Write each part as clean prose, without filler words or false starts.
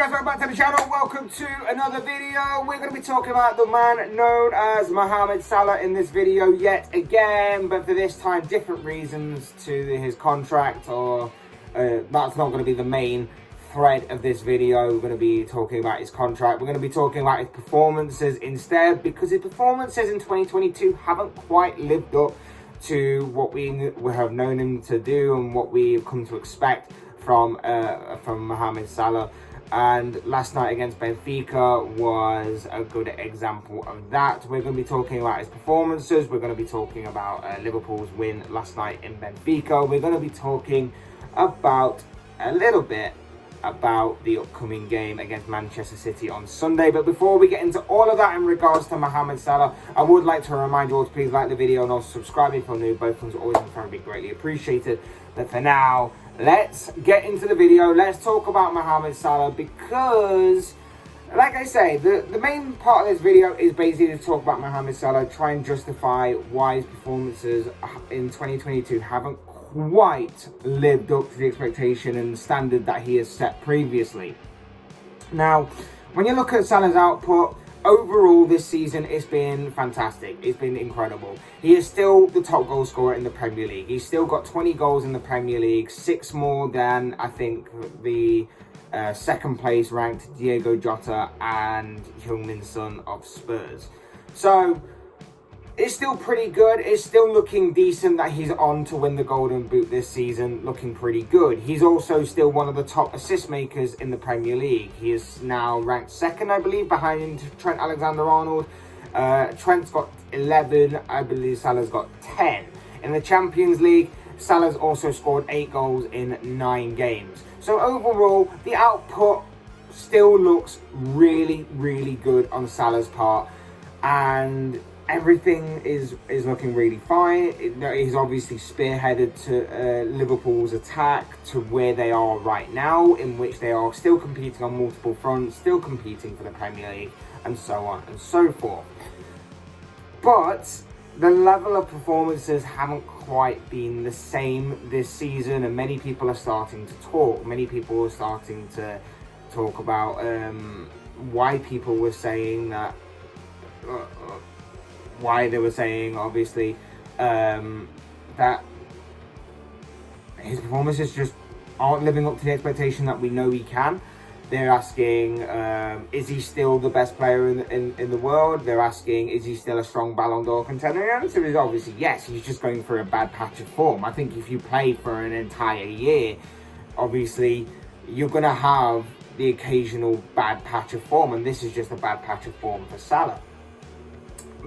guys, welcome back to the channel. Welcome to another video. We're going to be talking about the man known as Mohammed Salah in this video yet again, but for this time different reasons to his contract, or that's not going to be the main thread of this video. We're going to be talking about his contract. We're going to be talking about his performances instead, because his performances in 2022 haven't quite lived up to what we have known him to do and what we've come to expect from Mohammed Salah. And last night against Benfica was a good example of that. We're going to be talking about his performances. We're going to be talking about Liverpool's win last night in Benfica. We're going to be talking about a little bit about the upcoming game against Manchester City on Sunday. But before we get into all of that in regards to Mohammed Salah, I would like to remind you all to please like the video and also subscribe if you're new. Both things are always and be greatly appreciated. But for now, let's get into the video. Let's talk about Mohammed Salah, because like I say, the main part of this video is basically to talk about Mohammed Salah, try and justify why his performances in 2022 haven't quite lived up to the expectation and standard that he has set previously. Now, when you look at Salah's output, overall this season it's been fantastic. It's been incredible. He is still the top goal scorer in the Premier League. He's still got 20 goals in the Premier League, 6 more than I think the second place ranked Diego Jota and Heung-min Son of Spurs. So it's still pretty good. It's still looking decent that he's on to win the Golden Boot this season, looking pretty good. He's also still one of the top assist makers in the Premier League. He is now ranked second, I believe, behind Trent Alexander-Arnold. Trent's got 11, I believe Salah's got 10. In the Champions League, Salah's also scored 8 goals in 9 games. So overall, the output still looks really, really good on Salah's part, and everything is looking really fine. He's obviously spearheaded to Liverpool's attack to where they are right now, in which they are still competing on multiple fronts, still competing for the Premier League, and so on and so forth. But the level of performances haven't quite been the same this season, and many people are starting to talk. Many people are starting to talk about why people were saying that. Why they were saying, obviously, that his performances just aren't living up to the expectation that we know he can. They're asking, is he still the best player in the world? They're asking, is he still a strong Ballon d'Or contender? The answer is obviously yes. He's just going through a bad patch of form. I think if you play for an entire year, obviously, you're going to have the occasional bad patch of form, and this is just a bad patch of form for Salah.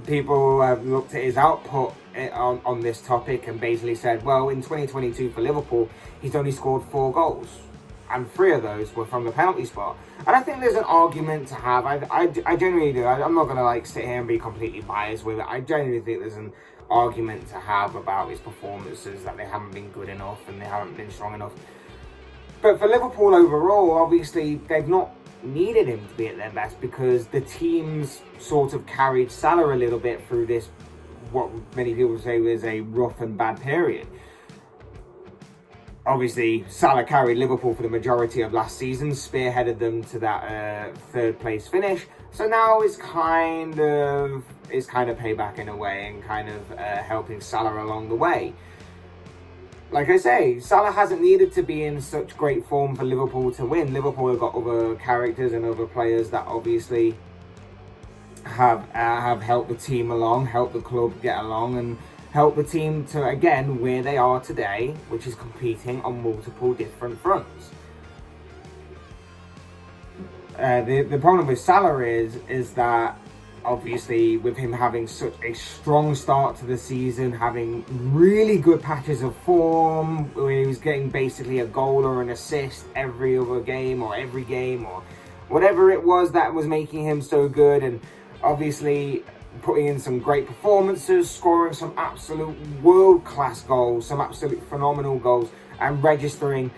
People have looked at his output on this topic and basically said, well, in 2022 for Liverpool, he's only scored 4 goals, and 3 of those were from the penalty spot. And I think there's an argument to have. I genuinely do. I'm not going to sit here and be completely biased with it. I genuinely think there's an argument to have about his performances, that they haven't been good enough and they haven't been strong enough. But for Liverpool overall, obviously, they've not needed him to be at their best, because the teams sort of carried Salah a little bit through this, what many people say was a rough and bad period. Obviously, Salah carried Liverpool for the majority of last season, spearheaded them to that 3rd place finish. So now it's kind of payback in a way, and kind of helping Salah along the way. Like I say, Salah hasn't needed to be in such great form for Liverpool to win. Liverpool have got other characters and other players that obviously have helped the team along, helped the club get along, and helped the team to, again, where they are today, which is competing on multiple different fronts. The problem with Salah is that, obviously, with him having such a strong start to the season, having really good patches of form, where he was getting basically a goal or an assist every other game, or every game, or whatever it was that was making him so good, and obviously putting in some great performances, scoring some absolute world-class goals, some absolute phenomenal goals, and registering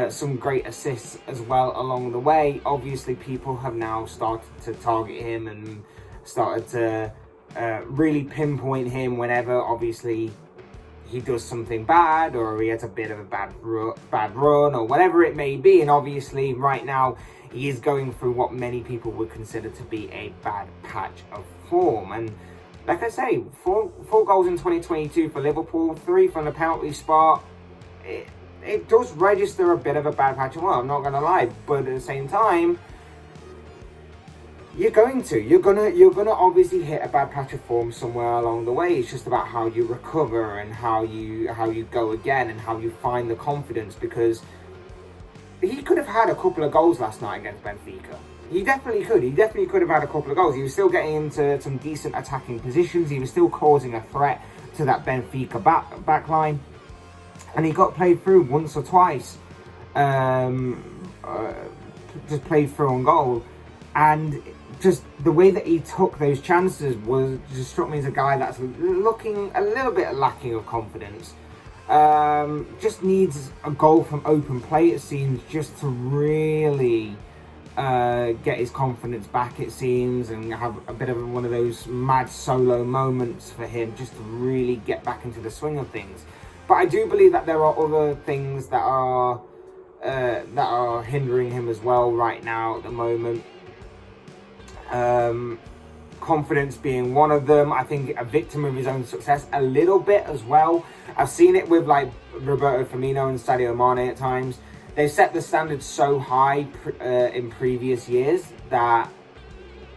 some great assists as well along the way. Obviously, people have now started to target him and started to really pinpoint him whenever, obviously, he does something bad, or he has a bit of a bad run, or whatever it may be. And obviously right now he is going through what many people would consider to be a bad patch of form. And like I say, four goals in 2022 for Liverpool, 3 from the penalty spot. It does register a bit of a bad patch of form, I'm not going to lie. But at the same time, you're gonna obviously hit a bad patch of form somewhere along the way. It's just about how you recover and how you go again and how you find the confidence, because he could have had a couple of goals last night against Benfica. He definitely could have had a couple of goals. He was still getting into some decent attacking positions. He was still causing a threat to that Benfica back line, and he got played through once or twice. Just played through on goal, and just the way that he took those chances just struck me as a guy that's looking a little bit lacking of confidence. Just needs a goal from open play, it seems, just to really get his confidence back, it seems, and have a bit of one of those mad solo moments for him, just to really get back into the swing of things. But I do believe that there are other things that are hindering him as well right now at the moment. Confidence being one of them. I think a victim of his own success a little bit as well. I've seen it with like Roberto Firmino and Sadio Mane at times. They've set the standards so high in previous years that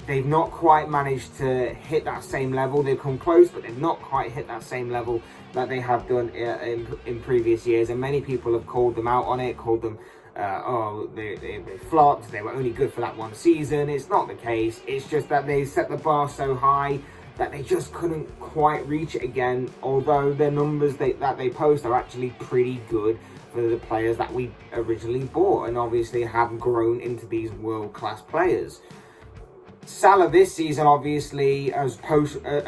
they've not quite managed to hit that same level. They've come close, but they've not quite hit that same level that they have done in previous years. And many people have called them out on it, called them they flopped, they were only good for that one season. It's not the case. It's just that they set the bar so high that they just couldn't quite reach it again, although their numbers that they post are actually pretty good for the players that we originally bought and obviously have grown into these world-class players. Salah this season obviously has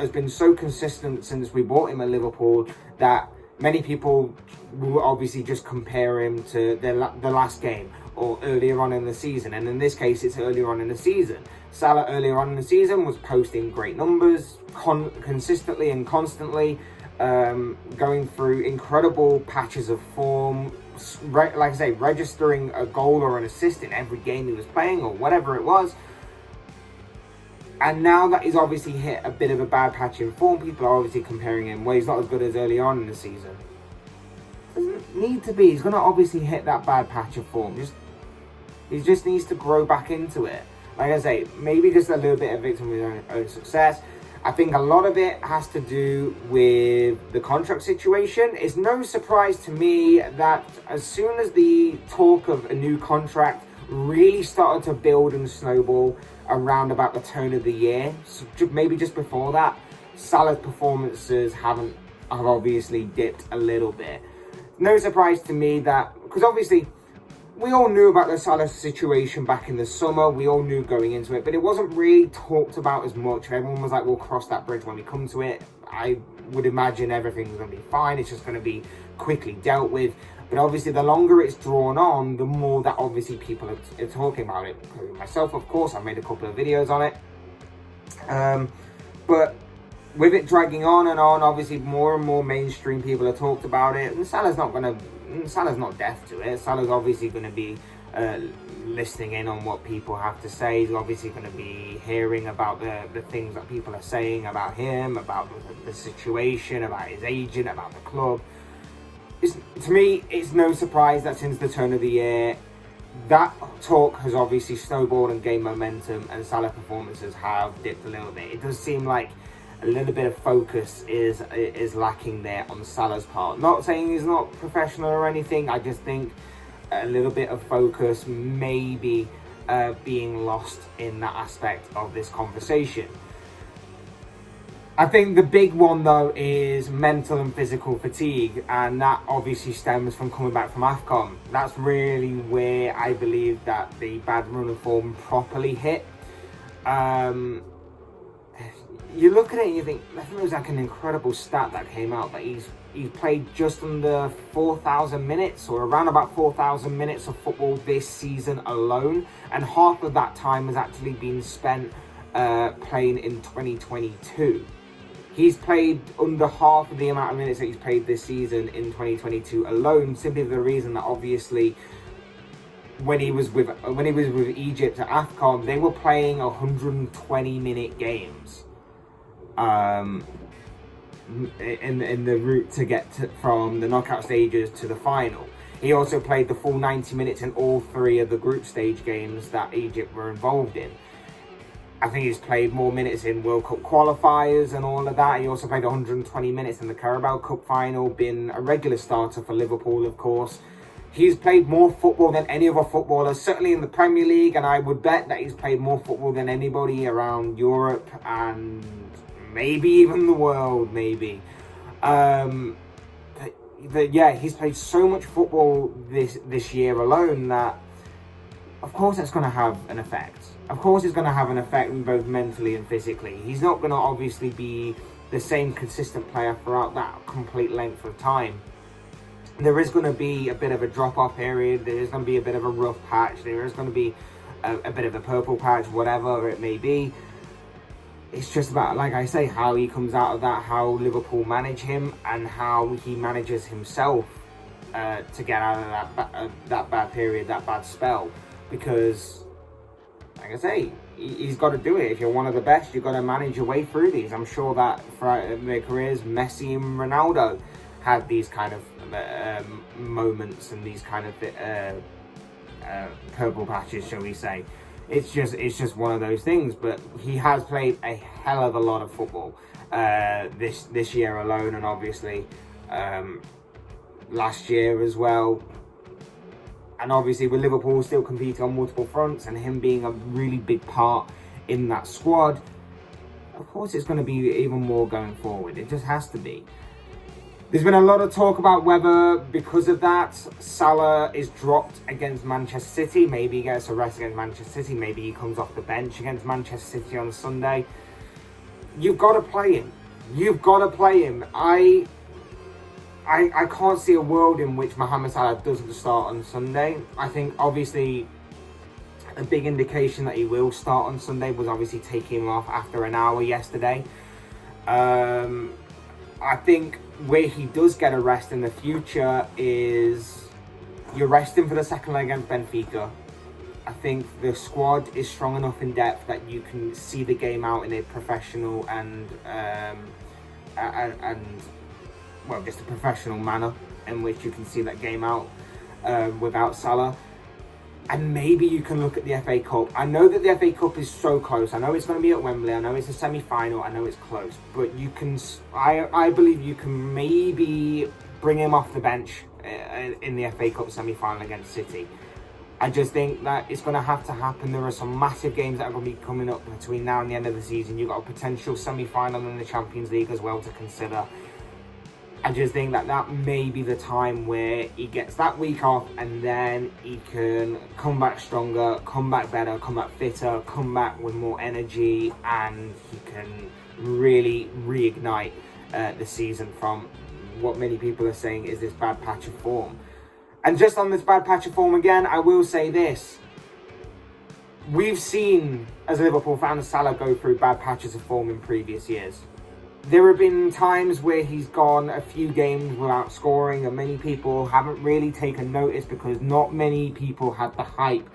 been so consistent since we bought him at Liverpool that many people will obviously just compare him to the last game or earlier on in the season. And in this case, it's earlier on in the season. Salah earlier on in the season was posting great numbers consistently and constantly, going through incredible patches of form, like I say, registering a goal or an assist in every game he was playing or whatever it was. And now that he's obviously hit a bit of a bad patch in form, people are obviously comparing him, well, he's not as good as early on in the season. Doesn't need to be. He's going to obviously hit that bad patch of form. He just needs to grow back into it. Like I say, maybe just a little bit of victim of his own success. I think a lot of it has to do with the contract situation. It's no surprise to me that as soon as the talk of a new contract really started to build and snowball around about the turn of the year, so maybe just before that, Salah's performances have obviously dipped a little bit. No surprise to me that, because obviously we all knew about the Salah situation back in the summer, we all knew going into it, but it wasn't really talked about as much. Everyone was like, we'll cross that bridge when we come to it. I would imagine everything's going to be fine, it's just going to be quickly dealt with. But obviously, the longer it's drawn on, the more that obviously people are talking about it. Myself, of course, I've made a couple of videos on it. But with it dragging on and on, obviously more and more mainstream people have talked about it. And Salah's not deaf to it. Salah's obviously going to be listening in on what people have to say. He's obviously going to be hearing about the things that people are saying about him, about the situation, about his agent, about the club. To me, it's no surprise that since the turn of the year, that talk has obviously snowballed and gained momentum, and Salah performances have dipped a little bit. It does seem like a little bit of focus is lacking there on Salah's part. Not saying he's not professional or anything, I just think a little bit of focus may be being lost in that aspect of this conversation. I think the big one, though, is mental and physical fatigue, and that obviously stems from coming back from AFCON. That's really where I believe that the bad run of form properly hit. You look at it and you think, I think it was like an incredible stat that came out, that he's played just under 4,000 minutes, or around about 4,000 minutes of football this season alone, and half of that time has actually been spent playing in 2022. He's played under half of the amount of minutes that he's played this season in 2022 alone, simply for the reason that obviously when he was with Egypt at AFCON, they were playing 120-minute games in the route to get from the knockout stages to the final. He also played the full 90 minutes in all 3 of the group stage games that Egypt were involved in. I think he's played more minutes in World Cup qualifiers and all of that. He also played 120 minutes in the Carabao Cup final, been a regular starter for Liverpool, of course. He's played more football than any other footballer, certainly in the Premier League, and I would bet that he's played more football than anybody around Europe and maybe even the world, maybe. Yeah, he's played so much football this year alone that, of course, that's going to have an effect. Of course, it's going to have an effect both mentally and physically. He's not going to obviously be the same consistent player throughout that complete length of time. There is going to be a bit of a drop-off period. There is going to be a bit of a rough patch. There is going to be a bit of a purple patch, whatever it may be. It's just about, like I say, how he comes out of that, how Liverpool manage him, and how he manages himself to get out of that bad period, that bad spell. Because, like I say, he's got to do it. If you're one of the best, you've got to manage your way through these. I'm sure that throughout their careers, Messi and Ronaldo had these kind of moments and these kind of purple patches, shall we say. It's just one of those things. But he has played a hell of a lot of football this year alone, and obviously last year as well. And obviously with Liverpool still competing on multiple fronts and him being a really big part in that squad, of course it's going to be even more going forward. It just has to be. There's been a lot of talk about whether, because of that, Salah is dropped against Manchester City. Maybe he gets a rest against Manchester City. Maybe he comes off the bench against Manchester City on Sunday. You've got to play him. You've got to play him. I can't see a world in which Mohammed Salah doesn't start on Sunday. I think, obviously, a big indication that he will start on Sunday was obviously taking him off after an hour yesterday. I think where he does get a rest in the future is you rest him for the second leg against Benfica. I think the squad is strong enough in depth that you can see the game out in a professional and well, just a professional manner in which you can see that game out without Salah. And maybe you can look at the FA Cup. I know that the FA Cup is so close. I know it's going to be at Wembley. I know it's a semi-final. I know it's close. But you can, I believe you can maybe bring him off the bench in the FA Cup semi-final against City. I just think that it's going to have to happen. There are some massive games that are going to be coming up between now and the end of the season. You've got a potential semi-final in the Champions League as well to consider. I just think that that may be the time where he gets that week off and then he can come back stronger, come back better, come back fitter, come back with more energy, and he can really reignite the season from what many people are saying is this bad patch of form. And just on this bad patch of form again, I will say this. We've seen, as Liverpool fans, Salah go through bad patches of form in previous years. There have been times where he's gone a few games without scoring, and many people haven't really taken notice because not many people had the hype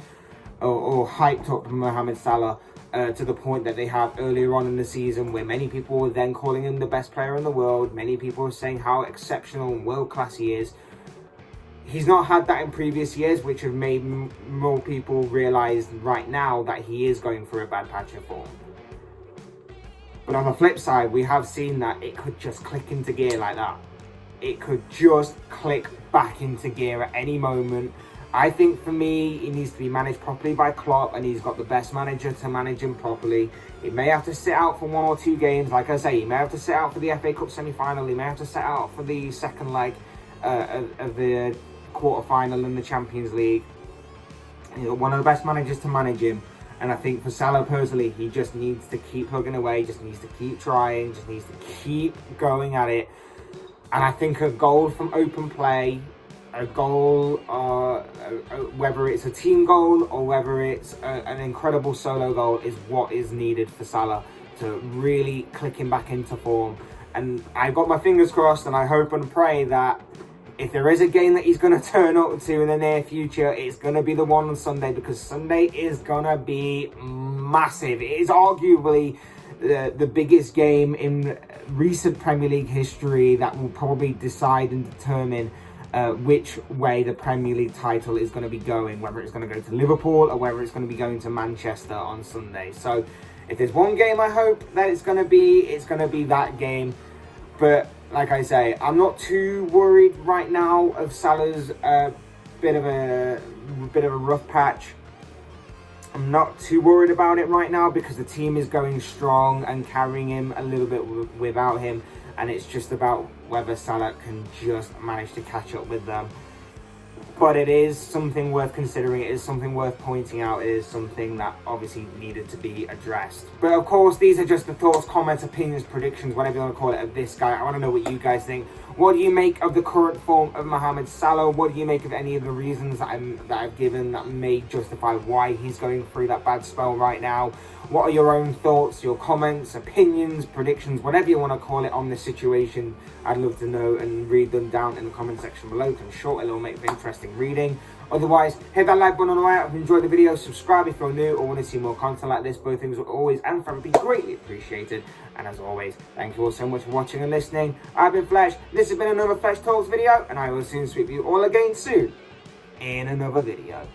or hyped up Mohammed Salah to the point that they have earlier on in the season, where many people were then calling him the best player in the world. Many people were saying how exceptional and world-class he is. He's not had that in previous years, which have made more people realise right now that he is going through a bad patch of form. But on the flip side, we have seen that it could just click into gear like that. It could just click back into gear at any moment. I think for me, he needs to be managed properly by Klopp, and he's got the best manager to manage him properly. He may have to sit out for 1 or 2 games. Like I say, he may have to sit out for the FA Cup semi-final. He may have to sit out for the second leg of the quarter-final in the Champions League. He's one of the best managers to manage him. And I think for Salah personally, he just needs to keep plugging away, just needs to keep trying, just needs to keep going at it. And I think a goal from open play, a goal, whether it's a team goal or whether it's an incredible solo goal, is what is needed for Salah to really clicking back into form. And I got my fingers crossed, and I hope and pray that if there is a game that he's going to turn up to in the near future, it's going to be the one on Sunday, because Sunday is going to be massive. It is arguably the biggest game in recent Premier League history that will probably decide and determine which way the Premier League title is going to be going, whether it's going to go to Liverpool or whether it's going to be going to Manchester on Sunday. So if there's one game I hope that it's going to be that game. But like I say, I'm not too worried right now of Salah's bit of a rough patch. I'm not too worried about it right now because the team is going strong and carrying him a little bit without him, and it's just about whether Salah can just manage to catch up with them. But it is something worth considering. It is something worth pointing out. It is something that obviously needed to be addressed. But of course, these are just the thoughts, comments, opinions, predictions, whatever you want to call it, of this guy. I want to know what you guys think. What do you make of the current form of Mohammed Salah? What do you make of any of the reasons that I've given that may justify why he's going through that bad spell right now? What are your own thoughts, your comments, opinions, predictions, whatever you want to call it on this situation? I'd love to know and read them down in the comment section below. I'm sure it'll make for interesting reading. Otherwise, hit that like button on the way out if you enjoyed the video. Subscribe if you're new or want to see more content like this. Both things will always and forever be greatly appreciated. And as always, thank you all so much for watching and listening. I've been Flesh. This has been another Flesh Talks video, and I will soon speak to you all again soon in another video.